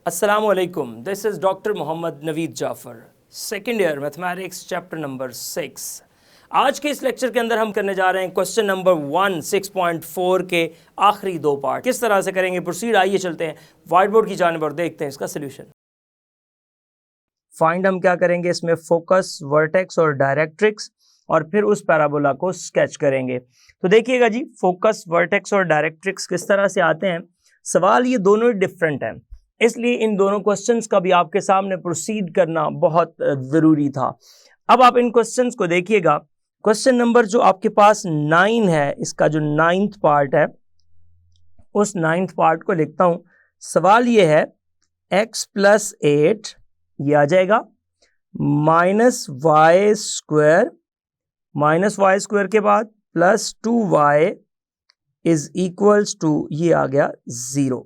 Assalamualaikum. This is Dr. Mohammad Naveed Jafar, second year mathematics chapter number 6। आज के इस lecture के अंदर हम करने जा रहे हैं क्वेश्चन नंबर 1 6.4 के आखिरी दो पार्ट। किस तरह से करेंगे प्रोसीड, आइए चलते हैं व्हाइट बोर्ड की जानिब और देखते हैं इसका सोल्यूशन। फाइंड हम क्या करेंगे इसमें, फोकस, वर्टेक्स और डायरेक्ट्रिक्स, और फिर उस पैराबोला को स्केच करेंगे। तो देखिएगा जी, फोकस, वर्टेक्स और डायरेक्ट्रिक्स किस तरह से आते हैं। सवाल ये दोनों ही डिफरेंट हैं, इसलिए इन दोनों क्वेश्चंस का भी आपके सामने प्रोसीड करना बहुत ज़रूरी था। अब आप इन क्वेश्चंस को देखिएगा। क्वेश्चन नंबर जो आपके पास 9 है, इसका जो 9th पार्ट है, उस 9th पार्ट को लिखता हूं। सवाल ये है x + 8 ये आ जाएगा -y² के बाद +2y = ये आ गया 0।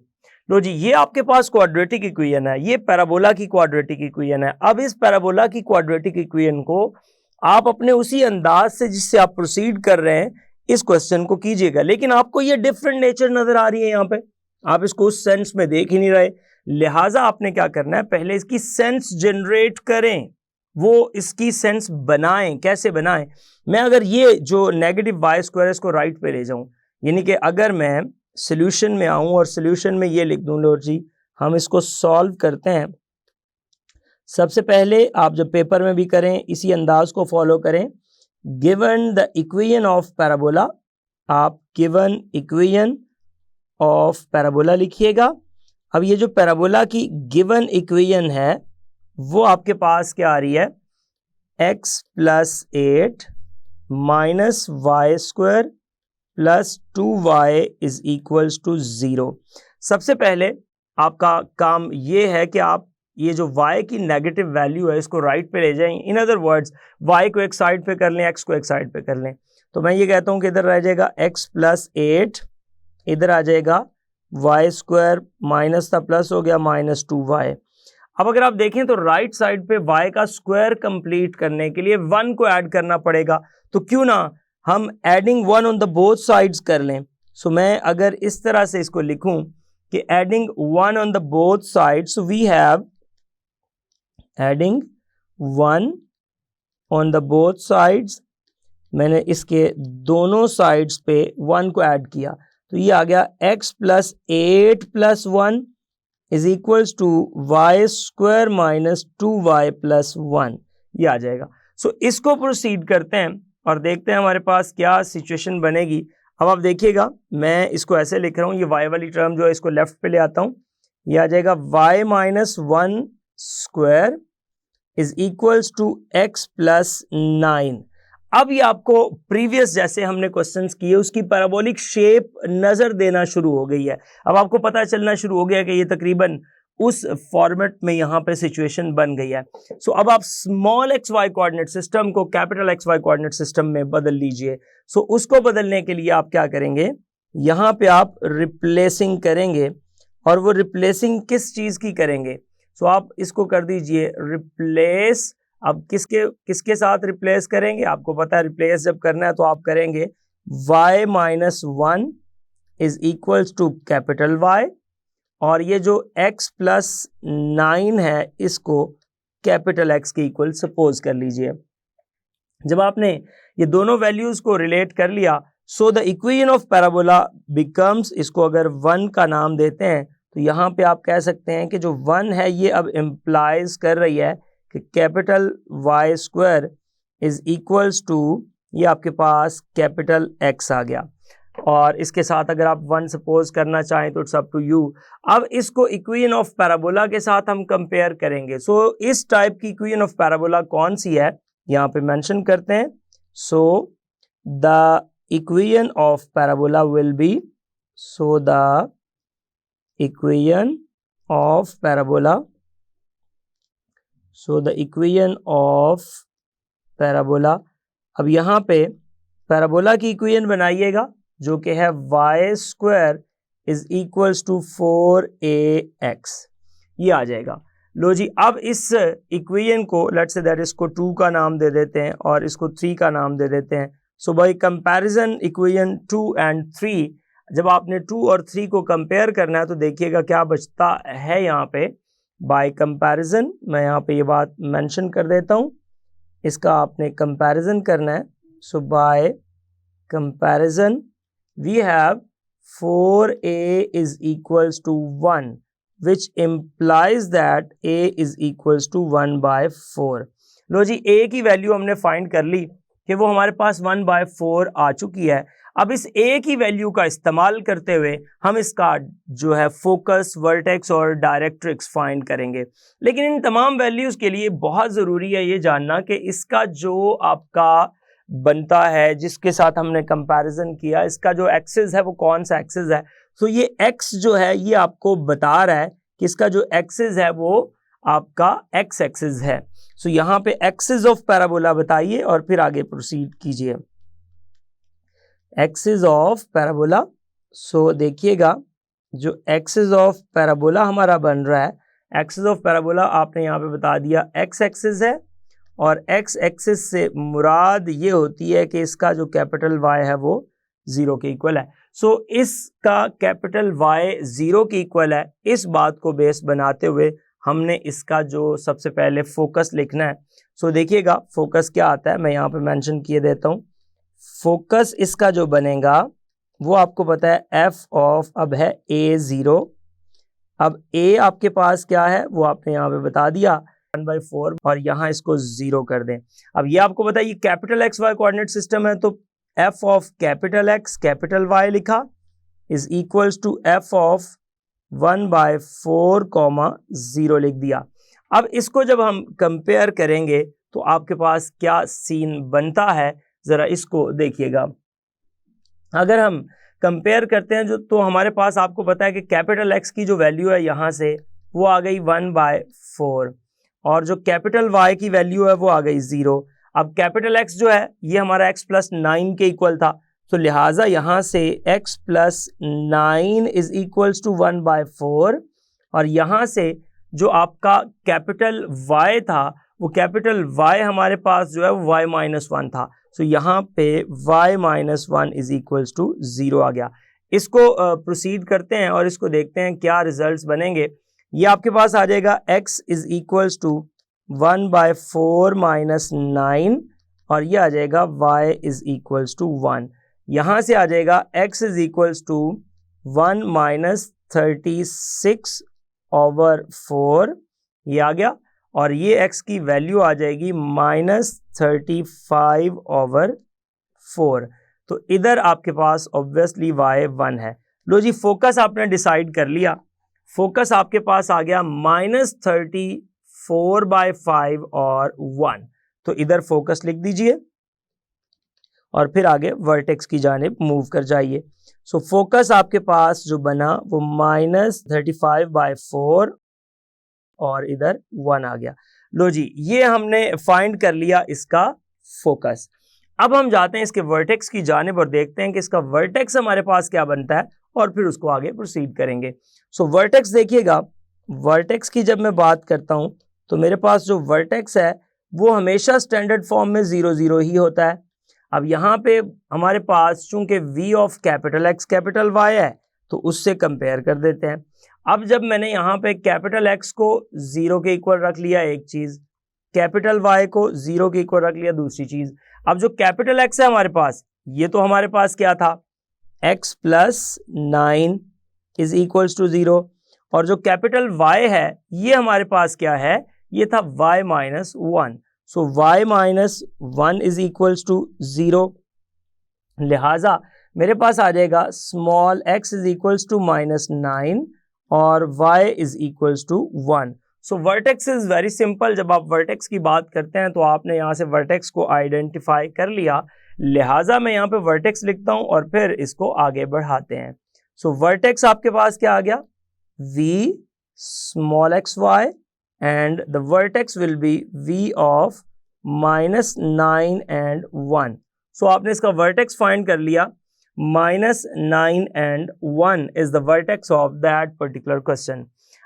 लो जी, ये आपके पास क्वाड्रेटिक इक्वेशन है, ये पैराबोला की क्वाड्रेटिक इक्वेशन है। अब इस पैराबोला की क्वाड्रेटिक इक्वेशन को आप अपने उसी अंदाज से जिससे आप प्रोसीड कर रहे हैं इस क्वेश्चन को कीजिएगा, लेकिन आपको ये डिफरेंट नेचर नजर आ रही है यहाँ पे, आप इसको उस सेंस में देख ही नहीं रहे। लिहाजा आपने क्या करना है, पहले इसकी सेंस जनरेट करें, वो इसकी सेंस बनाएं। कैसे बनाएं, मैं अगर ये जो -y² इसको राइट पे ले जाऊं, यानी कि अगर मैं सॉल्यूशन में आऊं और सॉल्यूशन में ये लिख दूं, लो जी हम इसको सॉल्व करते हैं। सबसे पहले आप जब पेपर में भी करें इसी अंदाज को फॉलो करें। Given the equation of parabola, आप गिवन इक्वेशन ऑफ पैराबोला लिखिएगा। अब ये जो पैराबोला की गिवन इक्वेशन है वो आपके पास क्या आ रही है, x + 8 -y² +2y = 0। सबसे पहले आपका काम ये है कि आप ये जो y की नेगेटिव वैल्यू है इसको राइट पे ले जाएं। इन अदर वर्ड्स, y को एक साइड पे कर लें, x को एक साइड पे कर लें। तो मैं ये कहता हूं कि इधर रह जाएगा x + 8, इधर आ जाएगा y² माइनस था प्लस हो गया -2y। अब अगर आप देखें तो राइट साइड पे y का स्क्वायर कंप्लीट करने के लिए 1 को ऐड करना पड़ेगा, तो क्यों ना हम adding 1 on the both sides कर लें। सो मैं अगर इस तरह से इसको लिखूं कि adding 1 on the both sides, we have adding 1 on the both sides, मैंने इसके दोनों साइड्स पे 1 को ऐड किया, तो ये आ गया x + 8 + 1 = y² - 2y + 1, ये आ जाएगा। सो इसको प्रोसीड करते हैं और देखते हैं हमारे पास क्या सिचुएशन बनेगी। अब आप देखिएगा, मैं इसको ऐसे लिख रहा हूँ, ये y वाली टर्म जो है इसको लेफ्ट पे ले आता हूँ, ये आ जाएगा y - 1² = x + 9। अब ये आपको प्रीवियस जैसे हमने क्वेश्चंस किए उसकी पैराबोलिक शेप नजर देना शुरू हो गई है। अब आपको पता चलना शुरू हो गया कि ये तकरीबन उस फॉर्मेट में यहाँ पे सिचुएशन बन गई है। सो अब आप स्मॉल xy कोऑर्डिनेट सिस्टम को कैपिटल xy कोऑर्डिनेट सिस्टम में बदल लीजिए। सो उसको बदलने के लिए आप क्या करेंगे, यहाँ पे आप रिप्लेसिंग करेंगे, और वो रिप्लेसिंग किस चीज की करेंगे। सो आप इसको कर दीजिए रिप्लेस। अब किसके साथ रिप्लेस करेंगे, आपको पता है रिप्लेस जब करना है तो आप करेंगे y - 1 = Y, और ये जो x + 9 है इसको X के इक्वल सपोज कर लीजिए। जब आपने ये दोनों वैल्यूज को रिलेट कर लिया, so the equation of parabola becomes, इसको अगर 1 का नाम देते हैं तो यहाँ पे आप कह सकते हैं कि जो 1 है ये अब इम्प्लाइज कर रही है कि Y² = ये आपके पास X आ गया, और इसके साथ अगर आप 1 सपोज करना चाहें तो इट्स अप टू यू। अब इसको इक्वेशन ऑफ पैराबोला के साथ हम कंपेयर करेंगे। सो इस टाइप की इक्वेशन ऑफ पैराबोला कौन सी है, यहाँ पे मेंशन करते हैं। So the equation of parabola will be, so the equation of parabola, so the equation of parabola. अब यहाँ पे पैराबोला की इक्वेशन बनाइएगा जो कि है y² = 4ax, ये आ जाएगा। लो जी, अब इस इक्वेशन को लेट्स से दैट इसको 2 का नाम दे देते हैं और इसको 3 का नाम दे देते हैं। सो बाय कंपैरिजन इक्वेशन 2 एंड 3, जब आपने 2 और 3 को कंपेयर करना है तो देखिएगा क्या बचता है यहाँ पे बाय कंपैरिजन, मैं यहाँ पे ये बात मेंशन कर देता हूँ, इसका आपने कंपैरिजन करना है। So by comparison we have 4a is equals to 1 which implies that a is equals to 1 by 4। लो जी, a की वैल्यू हमने फाइंड कर ली कि वो हमारे पास 1 by 4 आ चुकी है। अब इस a की वैल्यू का इस्तेमाल करते हुए हम इसका जो है फोकस, वर्टेक्स और डायरेक्ट्रिक्स फाइंड करेंगे। लेकिन इन तमाम वैल्यूज के लिए बहुत ज़रूरी है ये जानना कि इसका जो आपका बनता है, जिसके साथ हमने कंपैरिजन किया, इसका जो एक्सिस है वो कौन सा एक्सिस है। तो ये x जो है ये आपको बता रहा है कि इसका जो एक्सिस है वो आपका x एक्सिस है। सो यहाँ पे एक्सिस ऑफ पैराबोला बताइए और फिर आगे प्रोसीड कीजिए। एक्सिस ऑफ पैराबोला, सो देखिएगा जो एक्सिस ऑफ पैराबोला हमारा बन रहा है, एक्सिस ऑफ पैराबोला आपने यहाँ पे बता दिया x एक्सिस है, और x एक्सिस से मुराद ये होती है कि इसका जो कैपिटल Y है वो 0 के इक्वल है। सो इसका कैपिटल Y 0 के इक्वल है, इस बात को बेस बनाते हुए हमने इसका जो सबसे पहले फोकस लिखना है। सो देखिएगा फोकस क्या आता है, मैं यहाँ पे मेंशन किए देता हूँ। फोकस इसका जो बनेगा वो आपको पता है f ऑफ, अब है a0, अब a आपके पास क्या है वो आपने यहाँ पे बता दिया 1/4, और यहाँ इसको 0 कर दें। अब ये आपको पता है ये capital x Y coordinate system है, तो f of capital X capital Y लिखा is equals to f of 1/4 0 लिख दिया। अब इसको जब हम कंपेयर करेंगे तो आपके पास क्या सीन बनता है, जरा इसको देखिएगा। अगर हम कंपेयर करते हैं जो, तो हमारे पास आपको पता है कि कैपिटल एक्स की जो वैल्यू है यहाँ से वो आ गई 1/4, और जो कैपिटल y की वैल्यू है वो आ गई 0। अब कैपिटल x जो है ये हमारा x + 9 के इक्वल था, तो लिहाजा यहाँ से x + 9 इज इक्वल्स टू 1/4, और यहाँ से जो आपका कैपिटल y था वो कैपिटल y हमारे पास जो है वो y-1 था, तो यहाँ पे y-1 इज इक्वल्स टू 0 आ गया। इसको प्रोसीड करते हैं और इसको देखते हैं क्या रिजल्ट्स बनेंगे। ये आपके पास आ जाएगा x इज इक्वल्स टू 1/4 - 9, और ये आ जाएगा y इज इक्वल्स टू 1। यहाँ से आ जाएगा x is equals to 1 - 36 over 4, ये आ गया, और ये x की वैल्यू आ जाएगी -35 ओवर 4। तो इधर आपके पास ऑब्वियसली y 1 है। लो जी, फोकस आपने डिसाइड कर लिया, फोकस आपके पास आ गया -34/5 और 1, तो इधर फोकस लिख दीजिए और फिर आगे वर्टेक्स की जानिब मूव कर जाइए। सो फोकस आपके पास जो बना वो -35/4 और इधर 1 आ गया। लो जी, ये हमने फाइंड कर लिया इसका फोकस। अब हम जाते हैं इसके वर्टेक्स की जानिब और देखते हैं कि इसका वर्टेक्स हमारे पास क्या बनता है, और फिर उसको आगे प्रोसीड करेंगे। सो वर्टेक्स देखिएगा, वर्टेक्स की जब मैं बात करता हूं तो मेरे पास जो वर्टेक्स है वो हमेशा स्टैंडर्ड फॉर्म में 0 0 ही होता है। अब यहाँ पे हमारे पास चूंकि v of capital X capital y है तो उससे कंपेयर कर देते हैं। अब जब मैंने यहाँ पे कैपिटल एक्स को 0 के इक्वल रख लिया एक चीज, कैपिटल y को 0 के इक्वल रख लिया दूसरी चीज। अब जो कैपिटल एक्स है हमारे पास, ये तो हमारे पास क्या था, x + 9 इज इक्वल्स टू 0, और जो कैपिटल y है ये हमारे पास क्या है, ये था y-1, so y-1 is equals to 0। लिहाजा मेरे पास आ जाएगा small x is equals to -9 और y is equals to 1। So vertex is very simple. जब आप वर्टेक्स की बात करते हैं तो आपने यहाँ से वर्टेक्स को आइडेंटिफाई कर लिया, लिहाजा मैं यहाँ पे वर्टेक्स लिखता हूँ और फिर इसको आगे बढ़ाते हैं। सो वर्टेक्स आपके पास क्या आ गया, v small xy and the vertex will be v of -9 and 1। सो आपने इसका वर्टेक्स फाइंड कर लिया, -9 and 1 is the vertex of that particular question।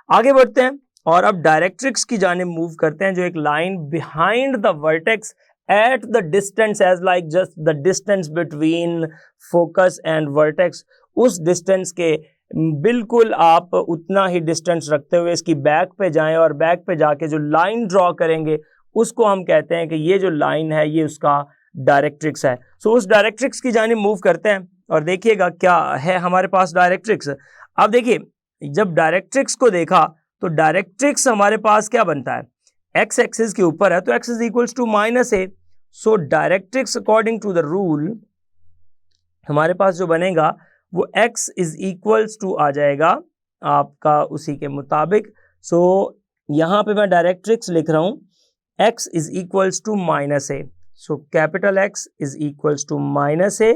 आगे बढ़ते हैं और अब डायरेक्ट्रिक्स की जानिब मूव करते हैं, जो एक line behind the vertex at the distance as like just the distance between focus and vertex, उस डिस्टेंस के बिल्कुल आप उतना ही डिस्टेंस रखते हुए इसकी बैक पे जाएं और बैक पे जाके जो लाइन ड्रॉ करेंगे उसको हम कहते हैं कि ये जो लाइन है ये उसका डायरेक्ट्रिक्स है। सो उस डायरेक्ट्रिक्स की जानिब मूव करते हैं और देखिएगा क्या है हमारे पास डायरेक्ट्रिक्स। अब देखिए जब डायरेक्ट्रिक्स को देखा तो डायरेक्ट्रिक्स हमारे पास क्या बनता है, एक्स एक्सिस के ऊपर है तो x is equals to minus A. So directrix according to the rule हमारे पास जो बनेगा वो x इज इक्वल्स टू आ जाएगा आपका उसी के मुताबिक। सो यहाँ पे मैं डायरेक्ट्रिक्स लिख रहा हूँ x is equals to minus A. So capital x is equals to minus A.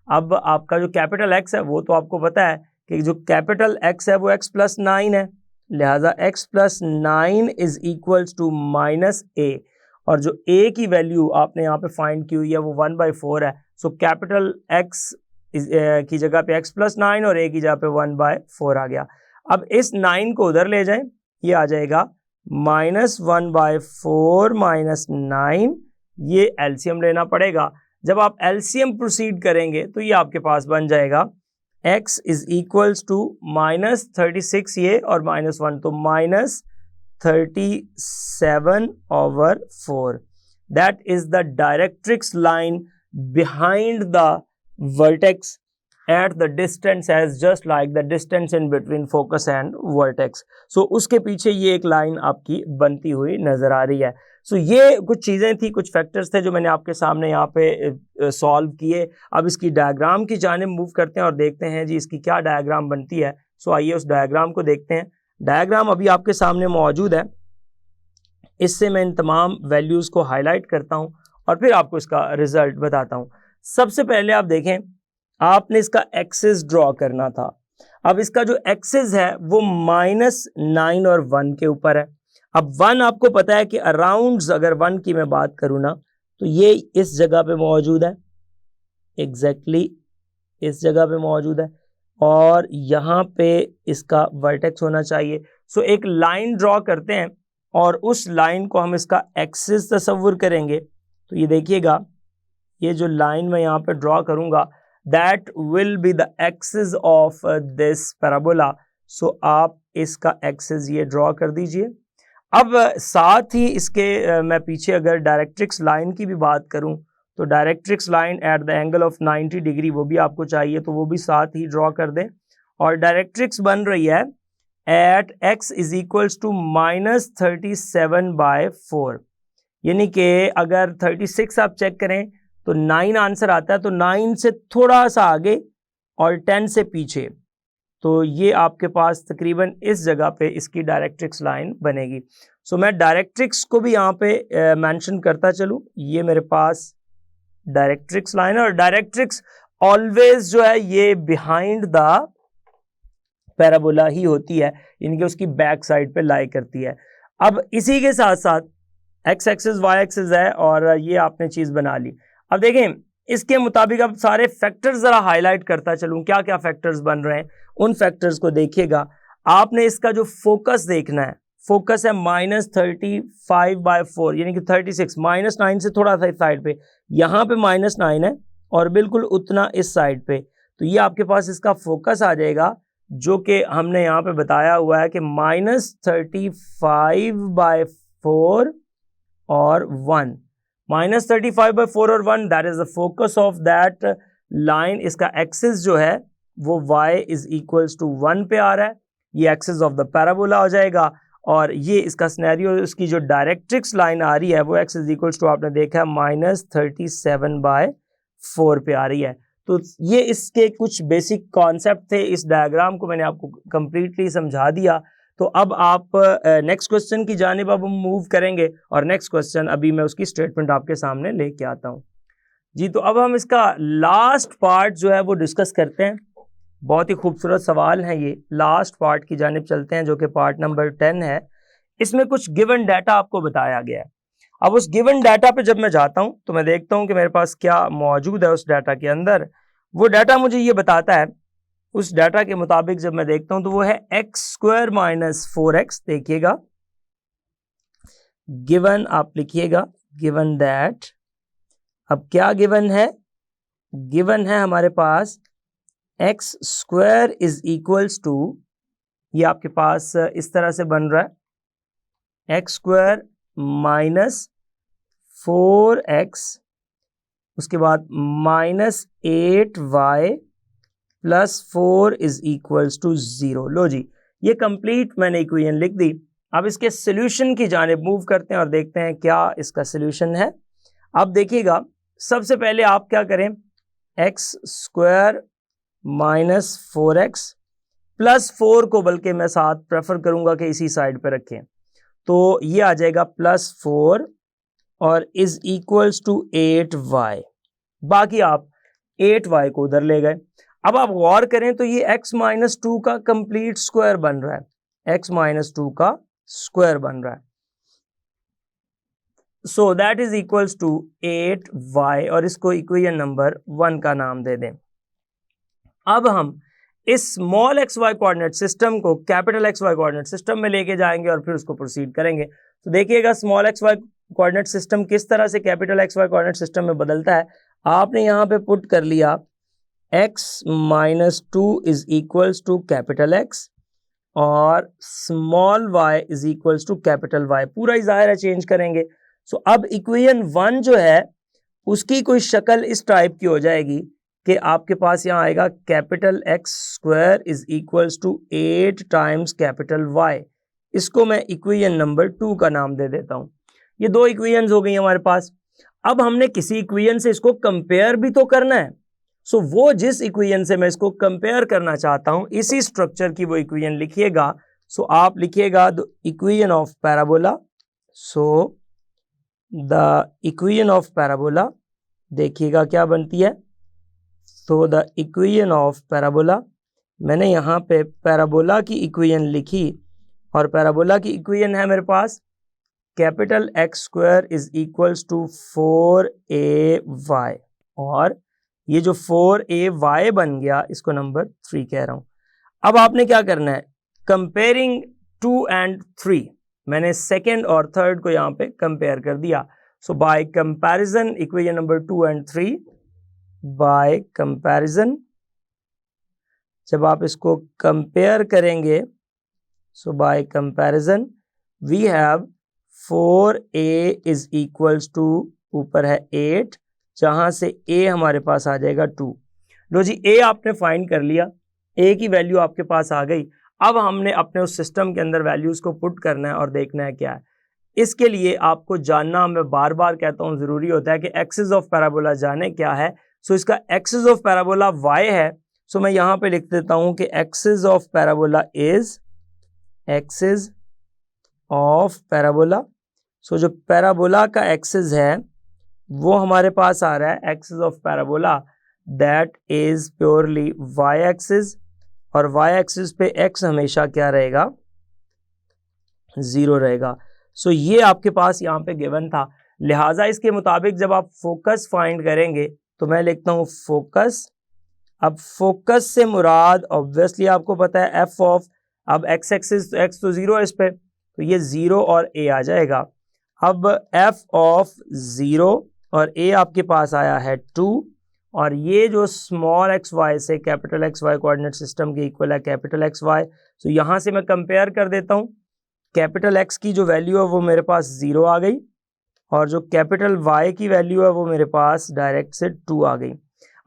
अब आपका जो कैपिटल x है वो तो आपको पता है कि जो कैपिटल x है वो x प्लस 9 है, लिहाजा x plus 9 is equals to minus A. और जो a की वैल्यू आपने यहाँ पे फाइंड की हुई है वो 1/4 है। सो कैपिटल x की जगह पे x प्लस 9 और a की जगह पे 1/4 आ गया। अब इस 9 को उधर ले जाएं, ये आ जाएगा -1/4 माइनस 9। ये एलसीएम लेना पड़ेगा। जब आप एलसीएम प्रोसीड करेंगे तो ये आपके पास बन जाएगा x इज इक्वल्स टू -36 ये और -1 तो -37/4। That is the directrix line behind the vertex at the distance as just like the distance in between focus and vertex। so उसके पीछे ये एक लाइन आपकी बनती हुई नजर आ रही है। so ये कुछ चीजें थी, कुछ फैक्टर्स थे जो मैंने आपके सामने यहाँ पे सॉल्व किए। अब इसकी डायग्राम की जानिब मूव करते हैं और देखते हैं जी इसकी क्या डायग्राम बनती है। सो आइए उस डायग्राम को देखते हैं। डायग्राम अभी आपके सामने मौजूद है, इससे मैं इन तमाम वैल्यूज को हाईलाइट करता हूँ और फिर आपको इसका रिजल्ट बताता हूं। सबसे पहले आप देखें आपने इसका एक्सिस ड्रॉ करना था। अब इसका जो एक्सिस है वो -9 और 1 के ऊपर है। अब 1 आपको पता है कि अराउंड अगर 1 की मैं बात करूं ना तो ये इस जगह पे मौजूद है, एग्जैक्टली इस जगह पे मौजूद है और यहाँ पे इसका वर्टेक्स होना चाहिए। सो एक लाइन ड्रॉ करते हैं और उस लाइन को हम इसका एक्सिस तस्वुर करेंगे। तो ये देखिएगा ये जो लाइन मैं यहाँ पे ड्रॉ करूंगा that will be the axis of this parabola. So आप इसका एक्सिस ये ड्रॉ कर दीजिए। अब साथ ही इसके मैं पीछे अगर डायरेक्ट्रिक्स लाइन की भी बात करूं तो directrix line at the angle of 90 degree वो भी आपको चाहिए तो वो भी साथ ही ड्रॉ कर दें। और डायरेक्ट्रिक्स बन रही है at x is equals to -37/4, यानी कि अगर 36 आप चेक करें तो 9 आंसर आता है, तो 9 से थोड़ा सा आगे और 10 से पीछे, तो ये आपके पास तकरीबन इस जगह पे इसकी डायरेक्ट्रिक्स लाइन बनेगी। सो मैं डायरेक्ट्रिक्स को भी यहाँ पे मेंशन करता चलूँ, ये मेरे पास डायरेक्ट्रिक्स लाइन है और डायरेक्ट्रिक्स ऑलवेज जो है ये बिहाइंड द पैराबोला ही होती है, यानी कि उसकी बैक साइड पे लाई करती है। अब इसी के साथ साथ एक्स एक्सिस वाई एक्सिस है और ये आपने चीज बना ली। अब देखें इसके मुताबिक अब सारे फैक्टर्स जरा हाईलाइट करता चलूं, क्या क्या फैक्टर्स बन रहे हैं उन फैक्टर्स को देखिएगा। आपने इसका जो फोकस देखना है, फोकस है -35/4 यानी कि 36, -9 से थोड़ा सा इस साइड पे, यहाँ पे -9 है और बिल्कुल उतना इस साइड पे, तो ये आपके पास इसका फोकस आ जाएगा जो कि हमने यहाँ पे बताया हुआ है कि -35/4 और 1, -35/4 और 1 that is the focus of that line. इसका एक्सिस जो है वो y इज इक्वल्स टू 1 पे आ रहा है, ये एक्सिस ऑफ द पैराबोला हो जाएगा और ये इसका सिनेरियो, इसकी जो डायरेक्ट्रिक्स लाइन आ रही है वो x इज इक्वल्स टू आपने देखा है -37/4 पे आ रही है। तो ये इसके कुछ बेसिक कॉन्सेप्ट थे, इस डायग्राम को मैंने आपको कंप्लीटली समझा दिया। तो अब आप नेक्स्ट क्वेश्चन की जानिब अब हम मूव करेंगे और नेक्स्ट क्वेश्चन अभी मैं उसकी स्टेटमेंट आपके सामने लेके आता हूँ जी। तो अब हम इसका लास्ट पार्ट जो है वो डिस्कस करते हैं। बहुत ही खूबसूरत सवाल है ये, लास्ट पार्ट की जानिब चलते हैं जो कि पार्ट नंबर 10 है। इसमें कुछ गिवन डाटा आपको बताया गया है। अब उस गिवन डाटा पे जब मैं जाता हूं तो मैं देखता हूं कि मेरे पास क्या मौजूद है उस डाटा के अंदर। वो डाटा मुझे ये बताता है, उस डाटा के मुताबिक जब मैं देखता हूं तो वो है x² - 4x। देखिएगा गिवन आप लिखिएगा, गिवन दैट, अब क्या गिवन है, गिवन है हमारे पास X square is equals to, ये आपके पास इस तरह से बन रहा है, एक्स स्क्वायर माइनस 4x, उसके बाद minus 8y plus 4 is equals to 0। लो जी, ये कंप्लीट मैंने इक्वेशन लिख दी। अब इसके सोल्यूशन की जानिब मूव करते हैं और देखते हैं क्या इसका सोल्यूशन है। अब देखिएगा, सबसे पहले आप क्या करें, x square minus 4x plus 4 को बल्कि मैं साथ प्रेफर करूंगा कि इसी साइड पर रखें, तो ये आ जाएगा प्लस 4 और इज इक्वल्स टू 8y। बाकी आप 8y को उधर ले गए। अब आप गौर करें तो ये x माइनस 2 का कंप्लीट स्क्वायर बन रहा है, x माइनस 2 का स्क्वायर बन रहा है। So that is equals to 8y और इसको इक्वेशन नंबर 1 का नाम दे दें। अब हम इस small x Y coordinate system को capital x Y coordinate system में लेके जाएंगे और फिर उसको प्रोसीड करेंगे। तो देखिएगा small x Y coordinate system किस तरह से capital x Y coordinate system में बदलता है। आपने यहाँ पे पुट कर लिया x minus 2 is equals to capital X और small y is equals to capital y, पूरा ही जाहिर है चेंज करेंगे। सो अब इक्वेशन 1 जो है उसकी कोई शक्ल इस टाइप की हो जाएगी कि आपके पास यहाँ आएगा capital x square is equals to 8 times capital y. इसको मैं इक्वेशन नंबर 2 का नाम दे देता हूँ। ये दो इक्वेशंस हो गई हमारे पास। अब हमने किसी इक्वेशन से इसको कंपेयर भी तो करना है। सो वो जिस इक्वेशन से मैं इसको कंपेयर करना चाहता हूँ इसी स्ट्रक्चर की वो इक्वेशन लिखिएगा। सो आप लिखिएगा the equation of parabola. So the equation of parabola देखिएगा क्या बनती है। तो द इक्वेशन ऑफ पैराबोला, मैंने यहाँ पे पैराबोला की इक्वेशन लिखी और पैराबोला की इक्वेशन है मेरे पास capital x square is equals to 4ay और ये जो 4ay बन गया इसको नंबर 3 कह रहा हूँ। अब आपने क्या करना है, कंपेयरिंग 2 and 3, मैंने सेकेंड और थर्ड को यहाँ पे कंपेयर कर दिया। So by comparison equation number 2 and 3, by comparison जब आप इसको कंपेयर करेंगे, so by comparison we have 4a is equals to, ऊपर है 8, जहां से a हमारे पास आ जाएगा 2। लो जी, a आपने फाइंड कर लिया, a की वैल्यू आपके पास आ गई। अब हमने अपने उस सिस्टम के अंदर वैल्यूज को पुट करना है और देखना है क्या है। इसके लिए आपको जानना, मैं बार बार कहता हूं जरूरी होता है कि एक्सिस ऑफ पैराबोला जाने क्या है। सो इसका एक्सिस ऑफ पैराबोला y है। सो मैं यहां पे लिख देता हूं कि axis of parabola is axis of parabola. So जो पैराबोला का एक्सिस है वो हमारे पास आ रहा है axis of parabola that is purely y axis और y एक्सिस पे x हमेशा क्या रहेगा, 0 रहेगा। सो ये आपके पास यहाँ पे गिवन था। लिहाजा इसके मुताबिक जब आप फोकस फाइंड करेंगे तो मैं लिखता हूँ फोकस। अब फोकस से मुराद ऑब्वियसली आपको पता है f ऑफ, अब x एक्सिस x तो 0 है इस पे, तो ये 0 और a आ जाएगा। अब f ऑफ 0 और a आपके पास आया है 2 और ये जो स्मॉल एक्स वाई से capital x Y coordinate system के इक्वल है कैपिटल एक्स वाई। तो यहाँ से मैं कंपेयर कर देता हूँ, कैपिटल एक्स की जो वैल्यू है वो मेरे पास 0 आ गई और जो कैपिटल वाई की वैल्यू है वो मेरे पास डायरेक्ट से 2 आ गई।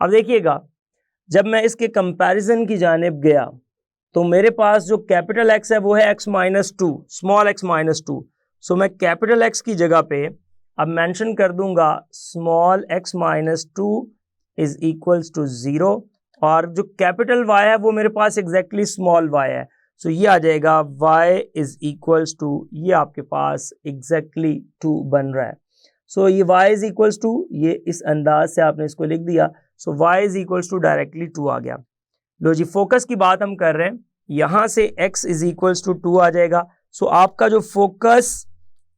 अब देखिएगा, जब मैं इसके कंपैरिजन की जानिब गया तो मेरे पास जो कैपिटल एक्स है वो है x minus 2, small x minus 2। सो मैं कैपिटल एक्स की जगह पे अब मेंशन कर दूंगा small x minus 2 is equals to 0 और जो कैपिटल y है वो मेरे पास एग्जैक्टली स्मॉल y है। सो ये आ जाएगा y इज इक्वल्स टू, ये आपके पास एग्जैक्टली 2 बन रहा है। सो ये y इज इक्वल्स टू, ये इस अंदाज से आपने इसको लिख दिया। So y is equals to directly 2 आ गया। लो जी, फोकस की बात हम कर रहे हैं, यहां से x इज इक्वल्स टू 2 आ जाएगा। सो आपका जो focus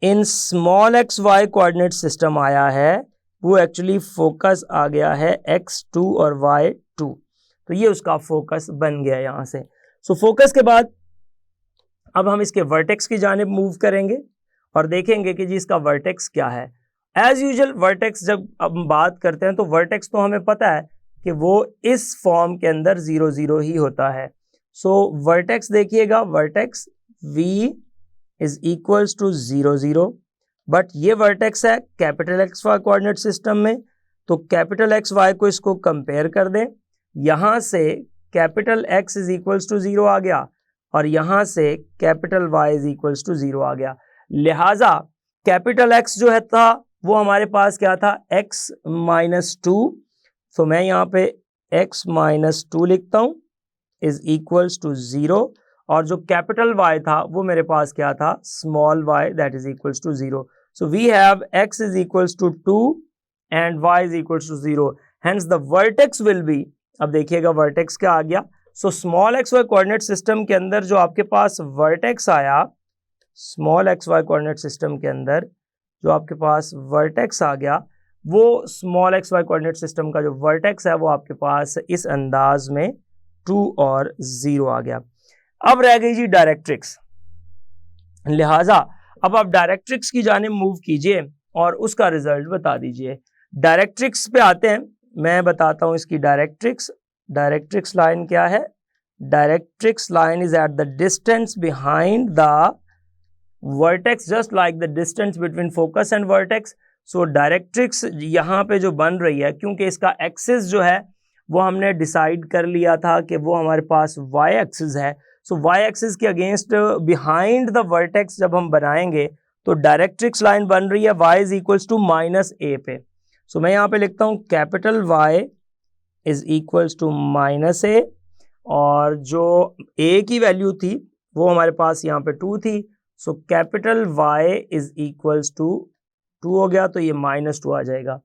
in small x Y coordinate system आया है वो एक्चुअली फोकस आ गया है x2 और y2। तो ये उसका फोकस बन गया यहां से। सो फोकस के बाद अब हम इसके वर्टेक्स की जानिब मूव करेंगे और देखेंगे कि जी इसका वर्टेक्स क्या है। एज यूजुअल वर्टेक्स जब अब हम बात करते हैं तो वर्टेक्स तो हमें पता है कि वो इस फॉर्म के अंदर 0 0 ही होता है। सो वर्टेक्स देखिएगा, vertex v is equals to 0 0, but ये वर्टेक्स है capital x Y coordinate system में, तो कैपिटल एक्स वाई को इसको कंपेयर कर दें, यहां से capital x is equals to 0 आ गया और यहां से capital Y is equals to 0 आ गया। लिहाजा कैपिटल एक्स जो है था वो हमारे पास क्या था, x माइनस 2, तो मैं यहाँ पे x माइनस 2 लिखता हूँ इज इक्वल्स टू 0, और जो कैपिटल y था वो मेरे पास क्या था, small y, that is equals to 0। So we have x is equals to 2 and y is equals to 0, hence the vertex will be, अब देखिएगा वर्टेक्स क्या आ गया। So small x Y coordinate system के अंदर जो आपके पास वर्टेक्स आया, small x Y coordinate system के अंदर जो आपके पास वर्टेक्स आ गया, वो small x Y coordinate system का जो वर्टेक्स है वो आपके पास इस अंदाज में 2 और 0 आ गया। अब रह गई जी डायरेक्ट्रिक्स, लिहाजा अब आप डायरेक्ट्रिक्स की जानिब मूव कीजिए और उसका रिजल्ट बता दीजिए। डायरेक्ट्रिक्स पे आते हैं, मैं बताता हूं इसकी डायरेक्ट्रिक्स। डायरेक्ट्रिक्स लाइन क्या है, directrix line is at the distance behind the vertex just like the distance between focus and vertex. So directrix यहाँ पे जो बन रही है, क्योंकि इसका एक्सिस जो है वो हमने डिसाइड कर लिया था कि वो हमारे पास वाई एक्सिस है, सो वाई एक्सिस के अगेंस्ट बिहाइंड द वर्टेक्स जब हम बनाएंगे तो डायरेक्ट्रिक्स लाइन बन रही है Y is equals to minus A पे। सो मैं यहाँ पे लिखता हूँ capital Y is equals to minus A, और जो ए की वैल्यू थी वो हमारे पास यहाँ पे 2 थी, so capital y is equals to 2 हो गया, तो ये माइनस 2 आ जाएगा।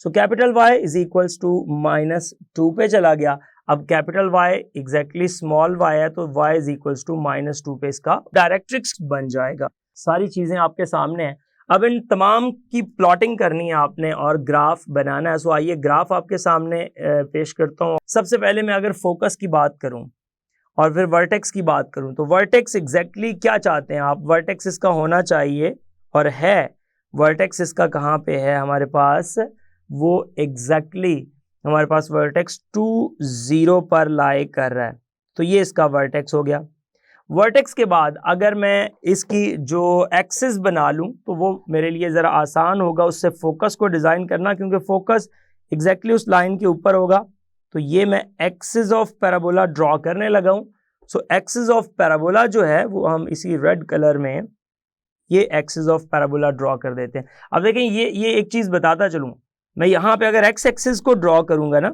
So capital y is equals to minus 2 पे चला गया। अब capital y exactly small y है, तो y is equals to minus 2 पे इसका डायरेक्ट्रिक्स बन जाएगा। सारी चीजें आपके सामने हैं, अब इन तमाम की प्लॉटिंग करनी है आपने और ग्राफ बनाना है। सो आइए ग्राफ आपके सामने पेश करता हूँ। सबसे पहले मैं अगर फोकस की बात करूँ और फिर वर्टेक्स की बात करूं, तो वर्टेक्स एग्जैक्टली क्या चाहते हैं आप, वर्टेक्स इसका होना चाहिए और है, वर्टेक्स इसका कहाँ पे है हमारे पास, वो एग्जैक्टली हमारे पास वर्टेक्स 2 0 पर लाई कर रहा है, तो ये इसका वर्टेक्स हो गया। वर्टेक्स के बाद अगर मैं इसकी जो एक्सिस बना लूं तो वो मेरे लिए ज़रा आसान होगा उससे फोकस को डिज़ाइन करना, क्योंकि फोकस एग्जैक्टली उस लाइन के ऊपर होगा। तो ये मैं एक्सिस ऑफ पैराबोला ड्रॉ करने लगा हूं। सो एक्सिस ऑफ पैराबोला जो है वो हम इसी रेड कलर में ये एक्सिस ऑफ पैराबोला ड्रॉ कर देते हैं। अब देखें ये एक चीज बताता चलूं, मैं यहाँ पे अगर एक्स एक्सिस को ड्रॉ करूंगा ना,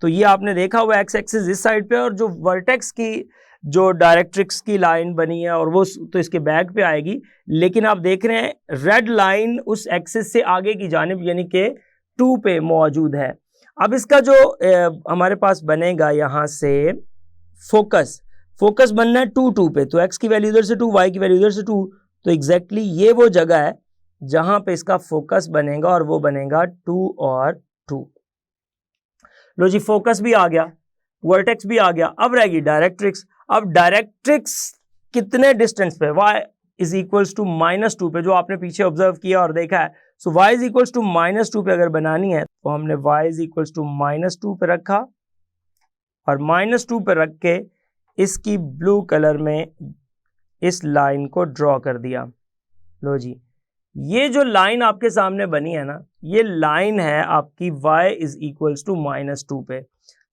तो ये आपने देखा हुआ एक्स एक्सिस इस साइड पे, और जो वर्टेक्स की जो डायरेक्ट्रिक्स की लाइन बनी है और वो तो इसके बैक पे आएगी, लेकिन आप देख रहे हैं रेड लाइन उस एक्सिस से आगे की जानिब यानी कि 2 पे मौजूद है। अब इसका जो हमारे पास बनेगा यहाँ से फोकस बनना है 2 2 पे, तो x की वैल्यू इधर से 2, y की वैल्यू इधर से 2, तो एग्जैक्टली ये वो जगह है जहां पे इसका फोकस बनेगा और वो बनेगा 2 और 2। लो जी, फोकस भी आ गया, वर्टेक्स भी आ गया, अब रहेगी डायरेक्ट्रिक्स। अब डायरेक्ट्रिक्स कितने डिस्टेंस पे, y is equals to minus 2 पे, जो आपने पीछे ऑब्जर्व किया और देखा है। So y is equals to minus 2 पे अगर बनानी है तो हमने y is equals to minus 2 पे रखा और माइनस 2 पे रख के इसकी ब्लू कलर में इस लाइन को ड्रॉ कर दिया। लो जी, ये जो लाइन आपके सामने बनी है ना, ये लाइन है आपकी y is equals to minus 2 पे।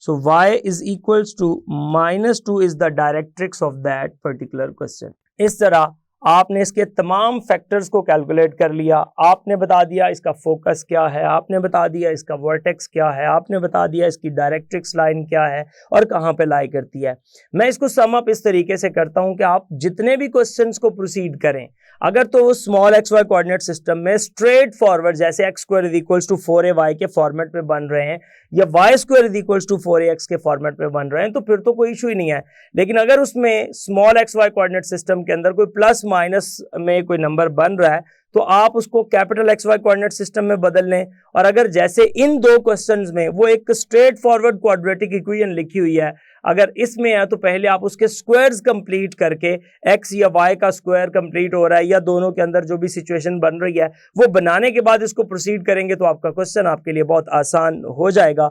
So y is equals to minus 2 is the directrix of that particular question. इस तरह आपने इसके तमाम फैक्टर्स को कैलकुलेट कर लिया, आपने बता दिया इसका फोकस क्या है, आपने बता दिया इसका वर्टेक्स क्या है, आपने बता दिया इसकी डायरेक्ट्रिक्स लाइन क्या है और कहाँ पे लाई करती है। मैं इसको सम अप इस तरीके से करता हूं कि आप जितने भी क्वेश्चंस को प्रोसीड करें, अगर तो वो small x Y coordinate system में स्ट्रेट फॉरवर्ड जैसे x square is equals to 4ay के फॉर्मेट में बन रहे हैं या y square is equals to 4ax के फॉर्मेट में बन रहे हैं, तो फिर तो कोई इशू ही नहीं है। लेकिन अगर उसमें small x Y coordinate system के अंदर कोई प्लस माइनस में कोई नंबर बन रहा है तो आप उसको capital x Y coordinate system में बदल लें। और अगर जैसे इन दो क्वेश्चंस में वो एक स्ट्रेट फॉरवर्ड क्वाड्रेटिक इक्वेशन लिखी हुई है, अगर इसमें है तो पहले आप उसके स्क्वायर्स कंप्लीट करके एक्स या वाई का स्क्वायर कंप्लीट हो रहा है या दोनों के अंदर जो भी सिचुएशन बन रही है वो बनाने के बाद इसको प्रोसीड करेंगे तो आपका क्वेश्चन आपके लिए बहुत आसान हो जाएगा।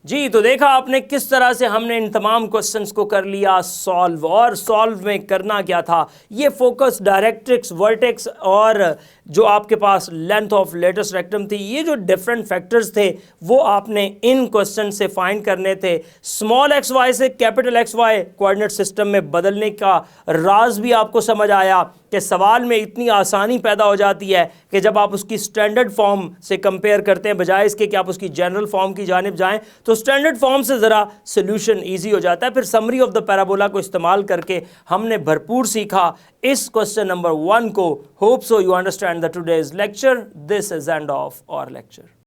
जी, तो देखा आपने किस तरह से हमने इन तमाम क्वेश्चंस को कर लिया सॉल्व। और सॉल्व में करना क्या था, ये फोकस, डायरेक्ट्रिक्स, वर्टेक्स और जो आपके पास लेंथ ऑफ लेटेस्ट रेक्टम थी, ये जो डिफरेंट फैक्टर्स थे वो आपने इन क्वेश्चन से फाइंड करने थे। स्मॉल एक्स वाई से capital x Y coordinate system में बदलने का राज भी आपको समझ आया कि सवाल में इतनी आसानी पैदा हो जाती है कि जब आप उसकी स्टैंडर्ड फॉर्म से कंपेयर करते हैं, बजाय इसके कि आप उसकी जनरल फॉर्म की जानिब जाएं, तो स्टैंडर्ड फॉर्म से ज़रा सोल्यूशन ईजी हो जाता है। फिर समरी ऑफ द पैराबोला को इस्तेमाल करके हमने भरपूर सीखा इस क्वेश्चन नंबर 1 को। Hope so you understand the today's lecture. This is end of our lecture.